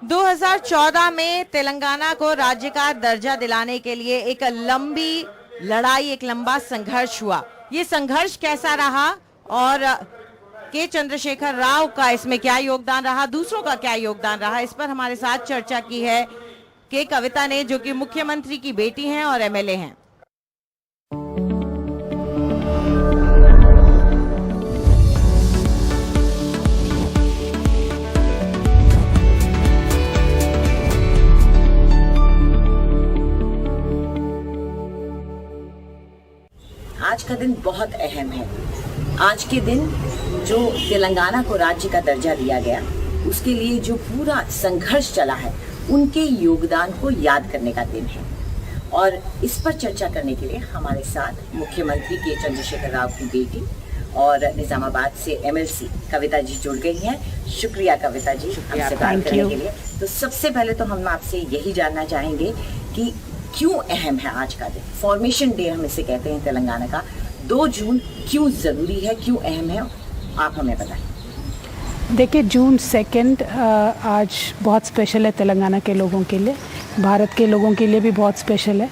2014 में तेलंगाना को राज्य का दर्जा दिलाने के लिए एक लंबी लड़ाई, एक लंबा संघर्ष हुआ। ये संघर्ष कैसा रहा और के चंद्रशेखर राव का इसमें क्या योगदान रहा, दूसरों का क्या योगदान रहा, इस पर हमारे साथ चर्चा की है के कविता ने, जो कि मुख्यमंत्री की बेटी हैं और एमएलए हैं। आज का दिन बहुत अहम है। आज के दिन जो तेलंगाना को राज्य का दर्जा दिया गया, उसके लिए जो पूरा संघर्ष चला है, उनके योगदान को याद करने का दिन है। और इस पर चर्चा करने के लिए हमारे साथ मुख्यमंत्री के चंद्रशेखर राव की बेटी और निजामाबाद से एमएलसी कविता जी जुड़ गई हैं। शुक्रिया कविता जी हमसे बात करने के लिए। तो सबसे पहले तो हम आपसे यही जानना चाहेंगे कि क्यों अहम है आज का दिन, फॉर्मेशन डे हम इसे कहते हैं तेलंगाना का। 2 जून क्यों ज़रूरी है, क्यों अहम है, आप हमें बताएं। देखिए, जून 2 आज बहुत स्पेशल है तेलंगाना के लोगों के लिए, भारत के लोगों के लिए भी बहुत स्पेशल है,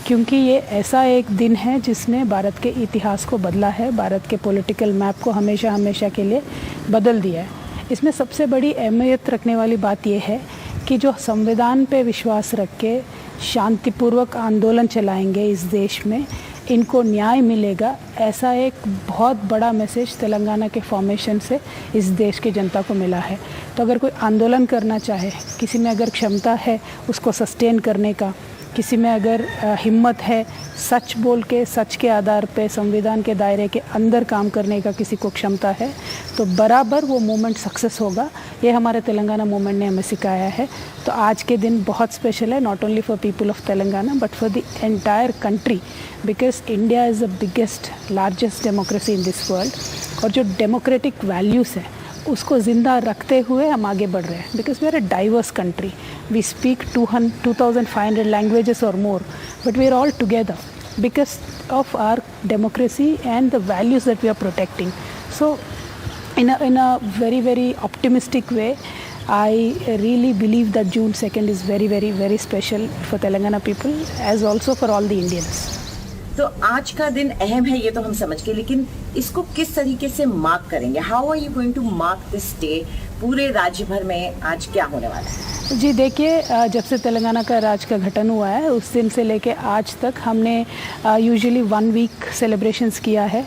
क्योंकि ये ऐसा एक दिन है जिसने भारत के इतिहास को बदला है, भारत के पॉलिटिकल मैप को हमेशा हमेशा के लिए बदल दिया है। इसमें सबसे बड़ी अहमियत रखने वाली बात यह है कि जो संविधान पे विश्वास रख के शांतिपूर्वक आंदोलन चलाएंगे इस देश में, इनको न्याय मिलेगा, ऐसा एक बहुत बड़ा मैसेज तेलंगाना के फॉर्मेशन से इस देश की जनता को मिला है। तो अगर कोई आंदोलन करना चाहे, किसी में अगर क्षमता है उसको सस्टेन करने का, किसी में अगर हिम्मत है सच बोल के, सच के आधार पे संविधान के दायरे के अंदर काम करने का किसी को क्षमता है, तो बराबर वो मूवमेंट सक्सेस होगा। ये हमारे तेलंगाना मूवमेंट ने हमें सिखाया है। तो आज के दिन बहुत स्पेशल है, not only for people of Telangana but for the entire country, because India is the biggest largest democracy in this world. और जो डेमोक्रेटिक वैल्यूज़ है उसको ज़िंदा रखते हुए हम आगे बढ़ रहे हैं, because we are a diverse country, we speak 2500 languages और more, but we are all together because of our democracy and the values that we are protecting. So in a very, very optimistic way, I really believe that June 2nd is very, very, very special for Telangana people as also for all the Indians. तो आज का दिन अहम है, ये तो हम समझ गए, लेकिन इसको किस तरीके से मार्क करेंगे? How are you going to mark this day? पूरे राज्य भर में आज क्या होने वाला है? जी देखिए, जब से तेलंगाना का राज्य का गठन हुआ है उस दिन से लेके आज तक हमने यूजुअली 1 वीक सेलिब्रेशंस किया है।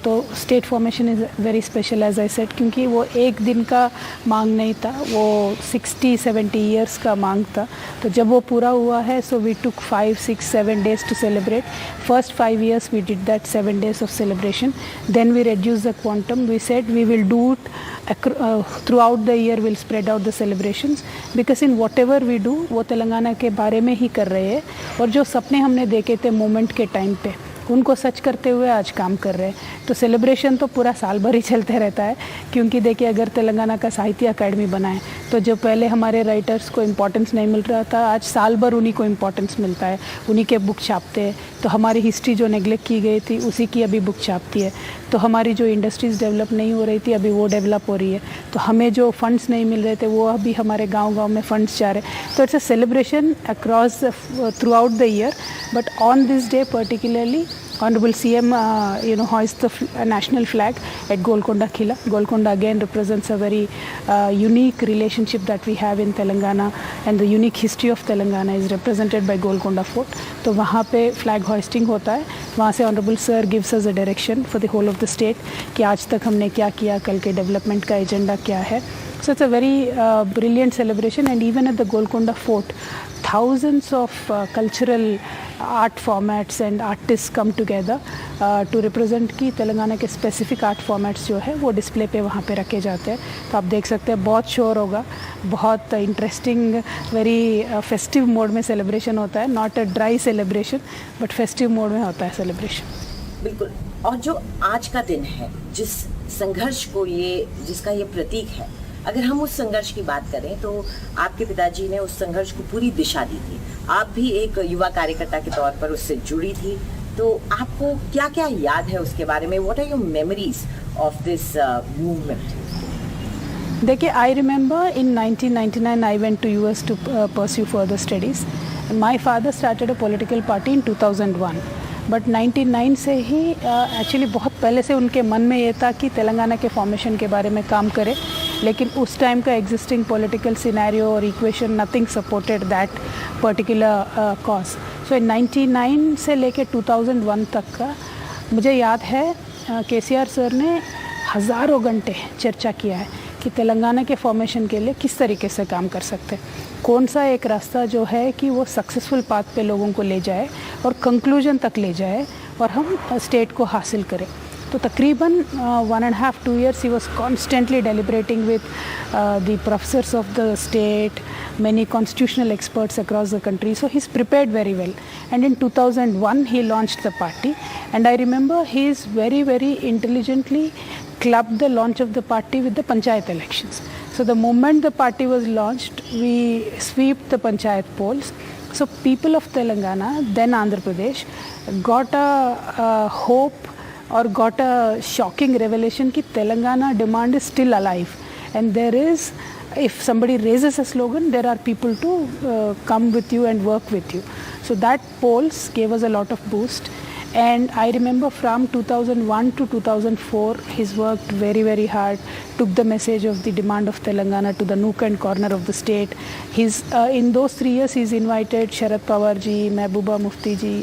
तो state formation is very special as I said, क्योंकि वो एक दिन का मांग नहीं था, वो 60-70 ईयर्स का मांग था। तो जब वो पूरा हुआ है, so we took 5-6-7 days to celebrate. First 5 years we did that 7 days of celebration, then we reduced the quantum. We said we will do it throughout the year, we'll spread out the celebrations, because in whatever we do वो तेलंगाना के बारे में ही कर रहे हैं। और जो सपने हमने देखे थे मोमेंट के टाइम पे, उनको सच करते हुए आज काम कर रहे हैं। तो सेलिब्रेशन तो पूरा साल भर ही चलते रहता है, क्योंकि देखिए अगर तेलंगाना का साहित्य अकेडमी बना है तो जो पहले हमारे राइटर्स को इम्पोर्टेंस नहीं मिल रहा था, आज साल भर उन्हीं को इम्पोर्टेंस मिलता है, उन्हीं के बुक छापते हैं। तो हमारी हिस्ट्री जो नेगलेक्ट की गई थी उसी की अभी बुक छापती है। तो हमारी जो इंडस्ट्रीज़ डेवलप नहीं हो रही थी अभी वो डेवलप हो रही है। तो हमें जो फंड्स नहीं मिल रहे थे वो अभी हमारे गाँव में फंड्स जा रहे हैं। तो it's a celebration across through out the year, but on this day particularly Honorable CM, hoists the national flag at Golconda Khila. Golconda again represents a very unique relationship that we have in Telangana, and the unique history of Telangana is represented by Golconda Fort. तो वहाँ पे flag hoisting होता है. वहाँ से honourable sir gives us a direction for the whole of the state कि आज तक हमने क्या किया, कल के डेवलपमेंट का एजेंडा क्या है. So it's a very brilliant celebration, and even at the Golconda Fort, thousands of cultural art formats and artists come together to represent कि तेलंगाना के specific art formats जो है वो डिस्प्ले पे वहाँ पे रखे जाते हैं. तो आप देख सकते हैं बहुत शोर होगा, बहुत इंटरेस्टिंग, वेरी फेस्टिव मोड में सेलिब्रेशन होता है. Not a dry celebration but festive mode में होता है सेलिब्रेशन. बिल्कुल. और जो आज का दिन है, जिस संघर्ष को जिसका ये प्रतीक है, अगर हम उस संघर्ष की बात करें तो आपके पिताजी ने उस संघर्ष को पूरी दिशा दी थी. आप भी एक युवा कार्यकर्ता के तौर पर उससे जुड़ी थी, तो आपको क्या क्या याद है उसके बारे में? What are your memories of this movement? देखिए, I remember in 1999 I went to US to pursue further studies. My father started a political party in 2001. But 99 से ही एक्चुअली बहुत पहले से उनके मन में ये था कि तेलंगाना के फॉर्मेशन के बारे में काम करें, लेकिन उस टाइम का एग्जिस्टिंग पॉलिटिकल सिनेरियो और equation nothing supported that particular cause. So 99 से लेके 2001 तक का मुझे याद है केसीआर सर ने हज़ारों घंटे चर्चा किया है कि तेलंगाना के फॉर्मेशन के लिए किस तरीके से काम कर सकते हैं, कौन सा एक रास्ता जो है कि वो सक्सेसफुल पाथ पे लोगों को ले जाए और कंक्लूजन तक ले जाए और हम स्टेट को हासिल करें. तो तकरीबन 1.5-2 years he was constantly deliberating with the professors of the state, many constitutional experts across the country. So he's prepared very well. And in 2001 he launched the party, and I remember he's very, very intelligently clubbed the launch of the party with the panchayat elections. So the moment the party was launched, we swept the panchayat polls. So people of Telangana, then Andhra Pradesh, got a hope or got a shocking revelation कि Telangana demand is still alive, and there is, if somebody raises a slogan, there are people to come with you and work with you. So that polls gave us a lot of boost. And I remember from 2001 to 2004, he's worked very, very hard, took the message of the demand of Telangana to the nook and corner of the state. He's in those 3 years, he's invited Sharad Pawar ji, Mehbooba Mufti ji,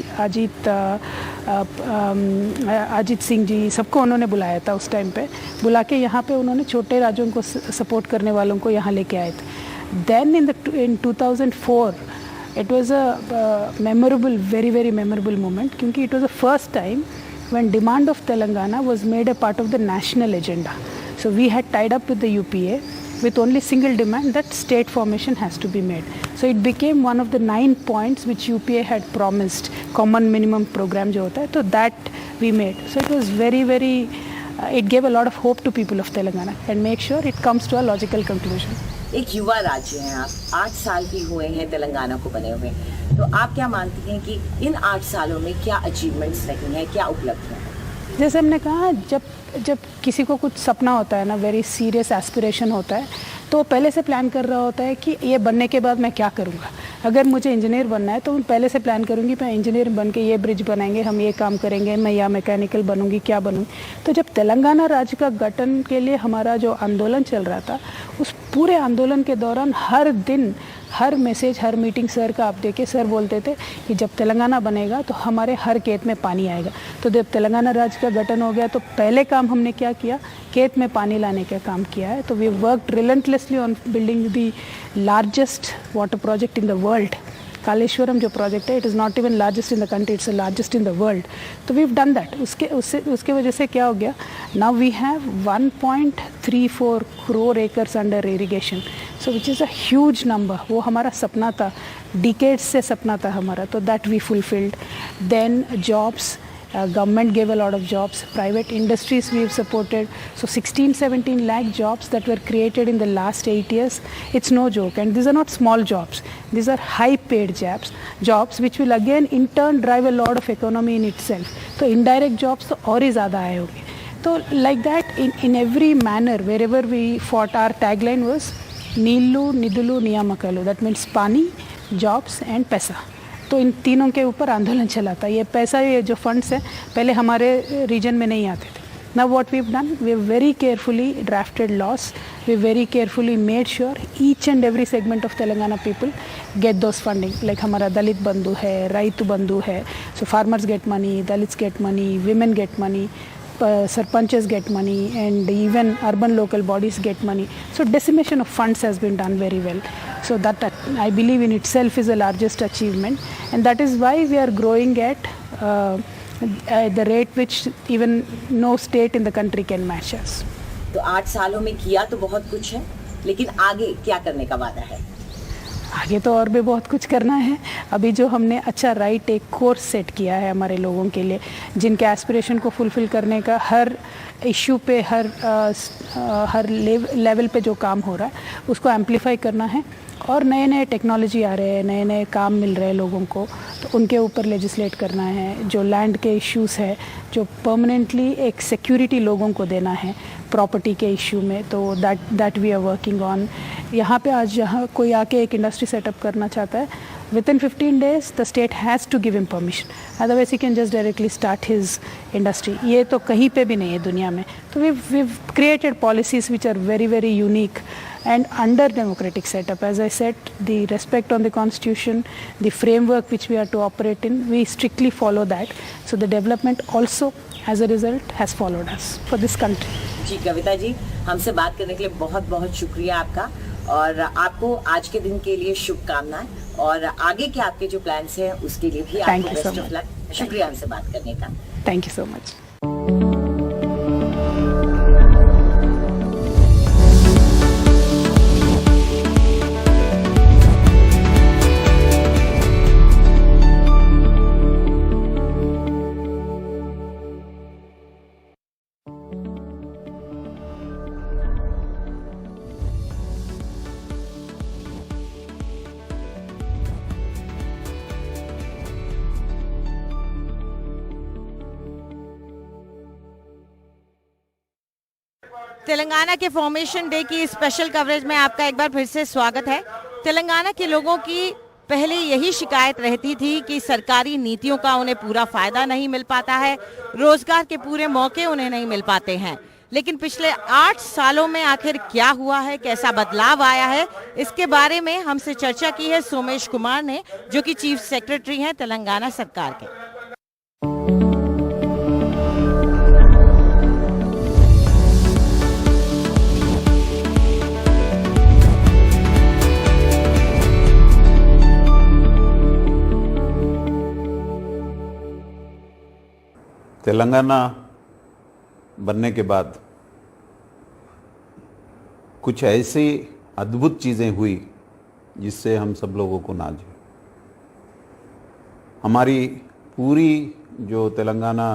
Ajit Singh ji, सबको उन्होंने बुलाया था. उस time पे बुला के यहाँ पे उन्होंने छोटे राज्यों को सपोर्ट करने वालों को यहाँ लेके आए थे. Then in 2004, it was a memorable, very, very memorable moment, क्योंकि it was the first time when demand of Telangana was made a part of the national agenda. So we had tied up with the UPA with only single demand that state formation has to be made. So it became one of the 9 points which UPA had promised, common minimum program जो होता है, तो that we made. So it was very, very, it gave a lot of hope to people of Telangana and make sure it comes to a logical conclusion. एक युवा राज्य हैं आप, 8 साल ही हुए हैं तेलंगाना को बने हुए, तो आप क्या मानती हैं कि इन 8 सालों में क्या अचीवमेंट्स रही हैं, क्या उपलब्धियां? जैसे हमने कहा, जब किसी को कुछ सपना होता है ना, वेरी सीरियस एस्पिरेशन होता है, तो पहले से प्लान कर रहा होता है कि ये बनने के बाद मैं क्या करूँगा. अगर मुझे इंजीनियर बनना है तो मैं पहले से प्लान करूँगी, मैं इंजीनियर बन के ये ब्रिज बनाएंगे, हम ये काम करेंगे, मैं या मैकेनिकल बनूँगी, क्या बनूँगी. तो जब तेलंगाना राज्य का गठन के लिए हमारा जो आंदोलन चल रहा था, उस पूरे आंदोलन के दौरान हर दिन, हर मैसेज, हर मीटिंग सर का आप देखिए, सर बोलते थे कि जब तेलंगाना बनेगा तो हमारे हर खेत में पानी आएगा. तो जब तेलंगाना राज्य का गठन हो गया तो पहले काम हमने क्या किया, खेत में पानी लाने का काम किया है. तो we worked relentlessly on building the largest water project in the world. Kaleshwaram जो प्रोजेक्ट है, it is not even largest in the country, it's the largest in the world. तो वी हैव डन दैट. उसके वजह से क्या हो गया, now we have 1.34 crore acres under irrigation, so which is a huge number. वो हमारा सपना था, डिकेड्स से सपना था हमारा, तो that we fulfilled. Then jobs, government gave a lot of jobs, private industries we've supported. So 16-17 lakh jobs that were created in the last 8 years. It's no joke, and these are not small jobs. These are high paid jobs which will again in turn drive a lot of economy in itself. So indirect jobs तो और ही ज़्यादा आए होंगे. तो like that in every manner wherever we fought, our tagline was Neelu Nidulu Niyamakalu. That means पानी, jobs and पैसा. तो इन तीनों के ऊपर आंदोलन चला था। ये पैसा, ये जो फंड्स हैं पहले हमारे रीजन में नहीं आते थे। Now what we've done, we've very carefully drafted laws. We very carefully made sure each and every segment of Telangana people get those funding. Like हमारा दलित बंधु है, राइतु बंधु है, so farmers get money, Dalits get money, women get money, sarpanches get money, and even urban local bodies get money. So decimation of funds has been done very well. So that I believe in itself is the largest achievement, and that is why we are growing at the rate which even no state in the country can match us. तो 8 सालों में किया तो बहुत कुछ है, लेकिन आगे क्या करने का वादा है? आगे तो और भी बहुत कुछ करना है। अभी जो हमने अच्छा राइट एक कोर्स सेट किया है हमारे लोगों के लिए, जिनके एस्पिरेशन को फुलफिल करने का हर इश्यू पे, हर लेवल पे जो काम हो रहा है उसको एम्पलीफाई करना है। और नए नए टेक्नोलॉजी आ रहे हैं, नए नए काम मिल रहे हैं लोगों को, तो उनके ऊपर लेजिस्लेट करना है। जो लैंड के इश्यूज़ है, जो परमानेंटली एक सिक्योरिटी लोगों को देना है प्रॉपर्टी के इश्यू में, तो that we are working on. यहाँ पे आज जहाँ कोई आके एक इंडस्ट्री सेटअप करना चाहता है, within 15 days the state has to give him permission, otherwise he can just directly start his industry. ये तो कहीं पे भी नहीं है दुनिया में। तो we've created policies which are very very unique and under democratic setup. As I said, the respect on the constitution, the framework which we are to operate in, we strictly follow that. So the development also as a result has followed us for this country. जी कविता जी, हमसे बात करने के लिए बहुत बहुत शुक्रिया आपका, और आपको आज के दिन के लिए शुभकामनाएं, और आगे के आपके जो प्लान्स हैं उसके लिए भी आपको बेस्ट ऑफ लक। शुक्रिया हमसे बात करने का। Thank you so much. Telangana के फॉर्मेशन डे की स्पेशल कवरेज में आपका एक बार फिर से स्वागत है। तेलंगाना के लोगों की पहले यही शिकायत रहती थी कि सरकारी नीतियों का उन्हें पूरा फायदा नहीं मिल पाता है, रोजगार के पूरे मौके उन्हें नहीं मिल पाते हैं। लेकिन पिछले 8 सालों में आखिर क्या हुआ है, कैसा बदलाव आया है, इसके बारे में हमसे चर्चा की है सोमेश कुमार ने, जो कि चीफ सेक्रेटरी हैं तेलंगाना सरकार के। तेलंगाना बनने के बाद कुछ ऐसी अद्भुत चीज़ें हुई जिससे हम सब लोगों को नाज है। हमारी पूरी जो तेलंगाना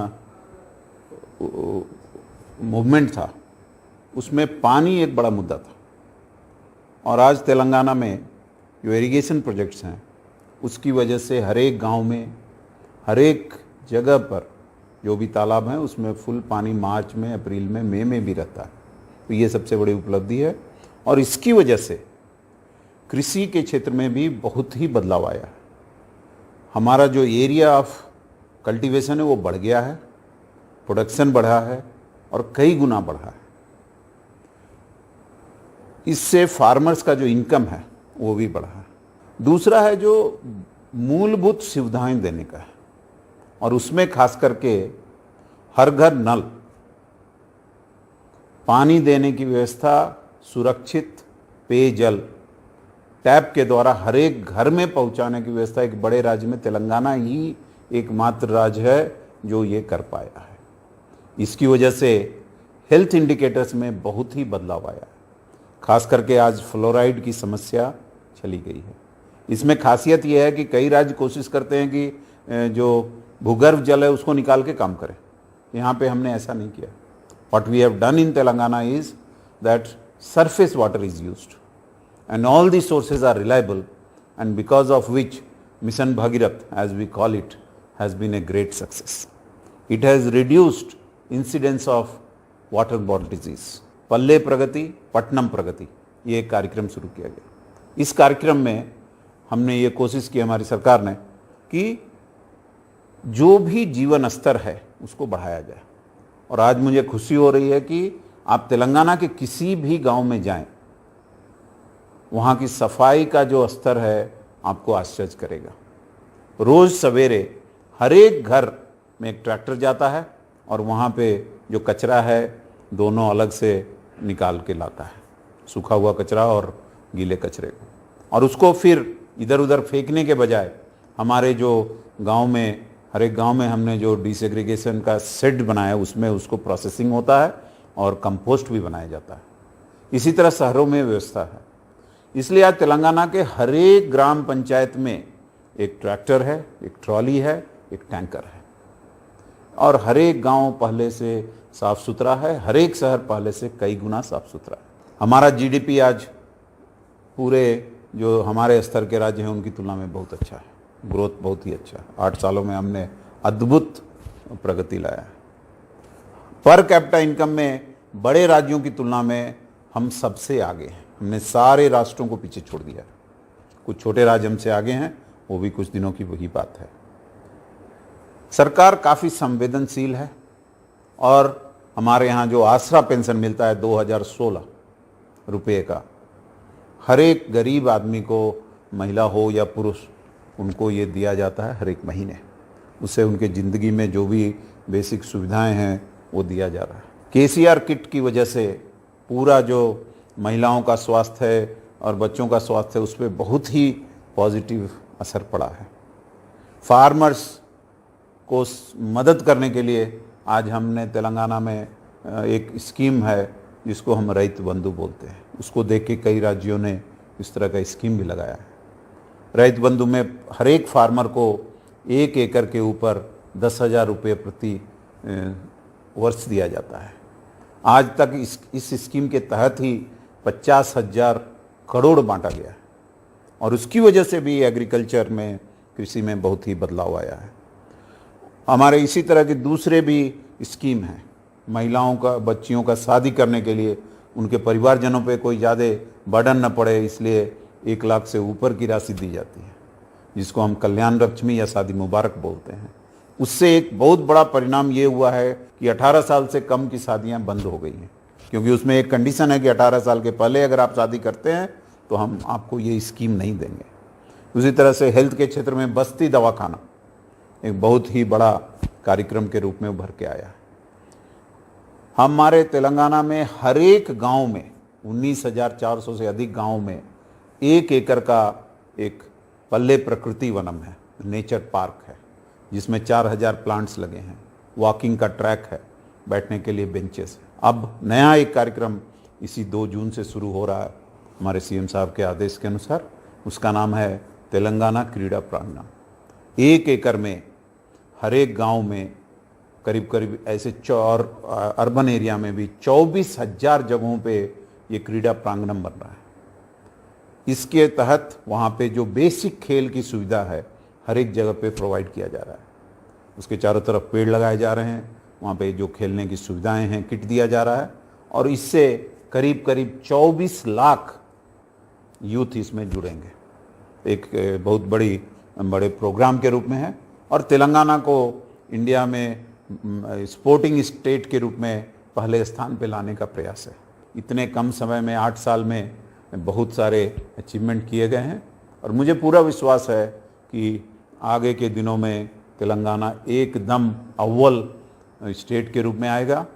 मूवमेंट था उसमें पानी एक बड़ा मुद्दा था, और आज तेलंगाना में जो इरिगेशन प्रोजेक्ट्स हैं उसकी वजह से हर एक गांव में, हर एक जगह पर जो भी तालाब हैं उसमें फुल पानी मार्च में, अप्रैल में, मई में भी रहता है। तो ये सबसे बड़ी उपलब्धि है, और इसकी वजह से कृषि के क्षेत्र में भी बहुत ही बदलाव आया है। हमारा जो एरिया ऑफ कल्टीवेशन है वो बढ़ गया है, प्रोडक्शन बढ़ा है और कई गुना बढ़ा है। इससे फार्मर्स का जो इनकम है वो भी बढ़ा है। दूसरा है जो मूलभूत सुविधाएं देने का है, और उसमें खास करके हर घर नल, पानी देने की व्यवस्था, सुरक्षित पेयजल टैप के द्वारा हर एक घर में पहुंचाने की व्यवस्था एक बड़े राज्य में तेलंगाना ही एकमात्र राज्य है जो ये कर पाया है। इसकी वजह से हेल्थ इंडिकेटर्स में बहुत ही बदलाव आया है। खास करके आज फ्लोराइड की समस्या चली गई है। इसमें खासियत यह है कि कई राज्य कोशिश करते हैं कि जो भूगर्भ जल है उसको निकाल के काम करें। यहाँ पे हमने ऐसा नहीं किया। What we have done in Telangana is that surface water is used and all the sources are reliable, and because of which Mission Bhagirath, as we call it, has been a great success. It has reduced incidence of waterborne disease. पल्ले प्रगति, पट्टनम प्रगति, ये एक कार्यक्रम शुरू किया गया। इस कार्यक्रम में हमने ये कोशिश की, हमारी सरकार ने, कि जो भी जीवन स्तर है उसको बढ़ाया जाए। और आज मुझे खुशी हो रही है कि आप तेलंगाना के किसी भी गांव में जाएं, वहाँ की सफाई का जो स्तर है आपको आश्चर्य करेगा। रोज़ सवेरे हर एक घर में एक ट्रैक्टर जाता है और वहाँ पे जो कचरा है दोनों अलग से निकाल के लाता है, सूखा हुआ कचरा और गीले कचरे को, और उसको फिर इधर उधर फेंकने के बजाय हमारे जो गांव में, हर एक गांव में हमने जो डिसेग्रीगेशन का शेड बनाया है उसमें उसको प्रोसेसिंग होता है और कंपोस्ट भी बनाया जाता है। इसी तरह शहरों में व्यवस्था है। इसलिए आज तेलंगाना के हर एक ग्राम पंचायत में एक ट्रैक्टर है, एक ट्रॉली है, एक टैंकर है, और हर एक गांव पहले से साफ सुथरा है, हर एक शहर पहले से कई गुना साफ सुथरा है। हमारा जीडीपी आज पूरे जो हमारे स्तर के राज्य हैं उनकी तुलना में बहुत अच्छा है, ग्रोथ बहुत ही अच्छा है। 8 सालों में हमने अद्भुत प्रगति लाया है। पर कैपिटा इनकम में बड़े राज्यों की तुलना में हम सबसे आगे हैं। हमने सारे राष्ट्रों को पीछे छोड़ दिया है। कुछ छोटे राज्य हमसे आगे हैं, वो भी कुछ दिनों की वही बात है। सरकार काफ़ी संवेदनशील है और हमारे यहाँ जो आसरा पेंशन मिलता है 2016 रुपये का, हर एक गरीब आदमी को, महिला हो या पुरुष, उनको ये दिया जाता है हर एक महीने। उससे उनके ज़िंदगी में जो भी बेसिक सुविधाएं हैं वो दिया जा रहा है। केसीआर किट की वजह से पूरा जो महिलाओं का स्वास्थ्य है और बच्चों का स्वास्थ्य है उस पर बहुत ही पॉजिटिव असर पड़ा है। फार्मर्स को मदद करने के लिए आज हमने तेलंगाना में एक स्कीम है जिसको हम रैत बंधु बोलते हैं। उसको देख के कई राज्यों ने इस तरह का स्कीम भी लगाया है। रैत बंधु में हर एक फार्मर को 1 एकड़ के ऊपर 10,000 रुपये प्रति वर्ष दिया जाता है। आज तक इस स्कीम के तहत ही 50,000 करोड़ बांटा गया है और उसकी वजह से भी एग्रीकल्चर में, कृषि में बहुत ही बदलाव आया है। हमारे इसी तरह के दूसरे भी स्कीम हैं। महिलाओं का, बच्चियों का शादी करने के लिए उनके परिवारजनों पे कोई ज़्यादा बर्डन न पड़े, इसलिए 1 लाख से ऊपर की राशि दी जाती है, जिसको हम कल्याण लक्ष्मी या शादी मुबारक बोलते हैं। उससे एक बहुत बड़ा परिणाम ये हुआ है कि 18 साल से कम की शादियां बंद हो गई हैं, क्योंकि उसमें एक कंडीशन है कि 18 साल के पहले अगर आप शादी करते हैं तो हम आपको ये स्कीम नहीं देंगे। उसी तरह से हेल्थ के क्षेत्र में बस्ती दवाखाना एक बहुत ही बड़ा कार्यक्रम के रूप में उभर के आया है। हमारे तेलंगाना में हर एक गांव में 19,400 से अधिक गांव में 1 एकड़ का एक पल्ले प्रकृति वनम है, नेचर पार्क है, जिसमें 4,000 प्लांट्स लगे हैं, वॉकिंग का ट्रैक है, बैठने के लिए बेंचेस है। अब नया एक कार्यक्रम इसी 2 जून से शुरू हो रहा है हमारे सीएम साहब के आदेश के अनुसार। उसका नाम है तेलंगाना क्रीड़ा प्रांगण। 1 एकड़ में हर एक गांव में करीब करीब ऐसे और अर्बन एरिया में भी 24,000 जगहों पे ये क्रीड़ा प्रांगण बन रहा है। इसके तहत वहाँ पे जो बेसिक खेल की सुविधा है हर एक जगह पे प्रोवाइड किया जा रहा है। उसके चारों तरफ पेड़ लगाए जा रहे हैं, वहाँ पे जो खेलने की सुविधाएं हैं किट दिया जा रहा है, और इससे करीब करीब 24 लाख यूथ इसमें जुड़ेंगे। एक बहुत बड़े प्रोग्राम के रूप में है, और तेलंगाना को इंडिया में स्पोर्टिंग स्टेट के रूप में पहले स्थान पे लाने का प्रयास है। इतने कम समय में 8 साल में बहुत सारे अचीवमेंट किए गए हैं, और मुझे पूरा विश्वास है कि आगे के दिनों में तेलंगाना एकदम अव्वल स्टेट के रूप में आएगा।